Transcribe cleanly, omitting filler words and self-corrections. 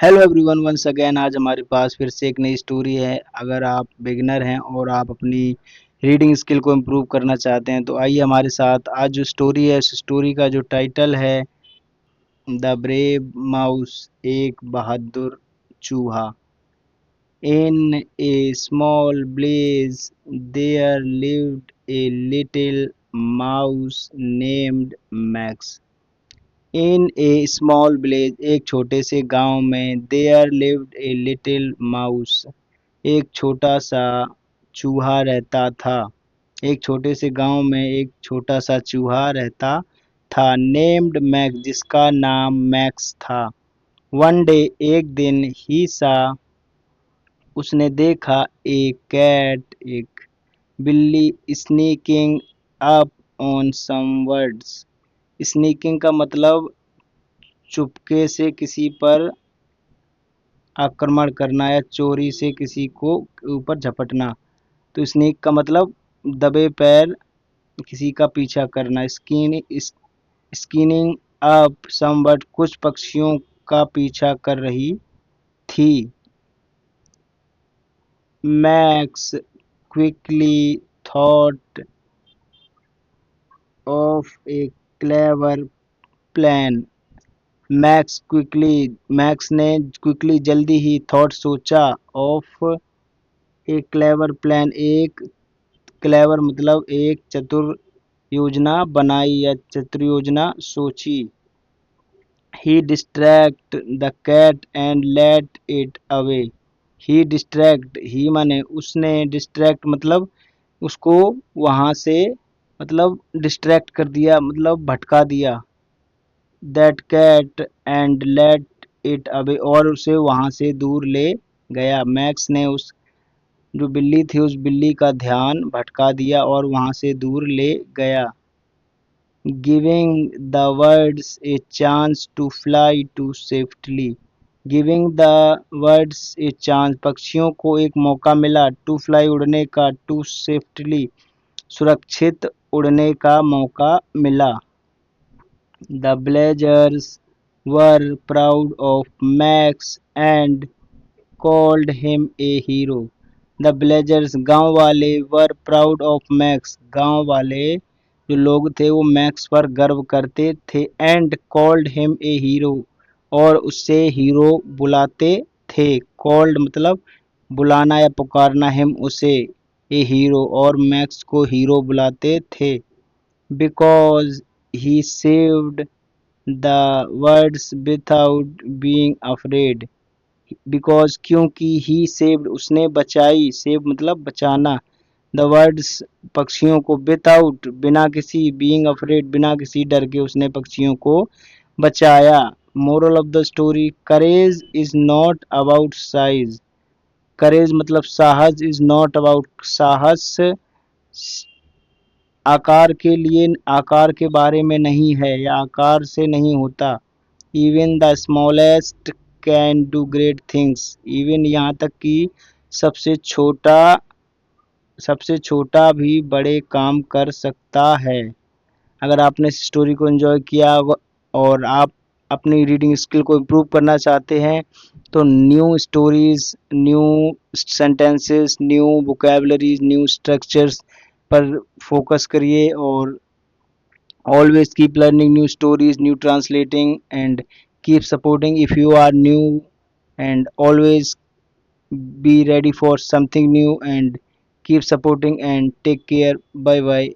Hello everyone, once again आज हमारे पास फिर से एक नई स्टोरी है। अगर आप बिगिनर हैं और आप अपनी रीडिंग स्किल को इम्प्रूव करना चाहते हैं तो आइए हमारे साथ। आज जो स्टोरी है उस स्टोरी का जो टाइटल है द ब्रेव माउस, एक बहादुर चूहा। In a small village there lived a little mouse named Max. In a small village, एक छोटे से गांव में, there lived a little mouse, एक छोटा सा चूहा रहता था। एक छोटे से गांव में एक छोटा सा चूहा रहता था, नेम्ड मैक्स, जिसका नाम मैक्स था। वन डे, एक दिन, ही सा, उसने देखा, एक कैट, एक बिल्ली, sneaking up on some birds. Sneaking का मतलब चुपके से किसी पर आक्रमण करना या चोरी से किसी को ऊपर झपटना। तो स्नेक का मतलब दबे पैर किसी का पीछा करना। स्किनिंग अप समवट, कुछ पक्षियों का पीछा कर रही थी। Max quickly thought of a clever plan. Max ने क्विकली, जल्दी ही, थॉट सोचा, ऑफ एक क्लेवर प्लान, एक क्लेवर मतलब एक चतुर योजना बनाई या चतुर योजना सोची। He distract the cat and late it away. He distract, he माने उसने, डिस्ट्रैक्ट मतलब उसको वहां से, मतलब डिस्ट्रैक्ट कर दिया, मतलब भटका दिया। That cat and late it away, और उसे वहां से दूर ले गया। मैक्स ने उस जो बिल्ली थी उस बिल्ली का ध्यान भटका दिया और वहां से दूर ले गया। Giving the birds a chance to fly to safely. Giving the birds a chance, पक्षियों को एक मौका मिला, टू फ्लाई, उड़ने का, टू सेफ्टली, सुरक्षित उड़ने का मौका मिला। The blazers were proud of max and called him a hero. The villagers, गांव वाले, वर प्राउड ऑफ मैक्स, गांव वाले जो लोग थे वो मैक्स पर गर्व करते थे, and called him a hero, और उससे हीरो बुलाते थे। कॉल्ड मतलब बुलाना या पुकारना, हिम उसे, ए हीरो, और मैक्स को हीरो बुलाते थे। Because he saved the words without being afraid. Because क्योंकि, ही सेव्ड उसने बचाई, सेव मतलब बचाना, द वर्ड्स पक्षियों को, विदाउट बिना किसी, बीइंग अफ्रेड बिना किसी डर के उसने पक्षियों को बचाया। Moral of the story, courage is not about size. Courage मतलब साहस, इज नॉट अबाउट, साहस आकार के लिए, आकार के बारे में नहीं है या आकार से नहीं होता। Even the smallest can do great things, even यहाँ तक कि सबसे छोटा सबसे छोटा भी बड़े काम कर सकता है। अगर आपने इस स्टोरी को एंजॉय किया और आप अपनी रीडिंग स्किल को इम्प्रूव करना चाहते हैं तो new stories, new sentences, new vocabularies, new structures पर फोकस करिए, और always keep learning new stories, new translating, and keep supporting if you are new, and always be ready for something new, and keep supporting and take care. Bye bye.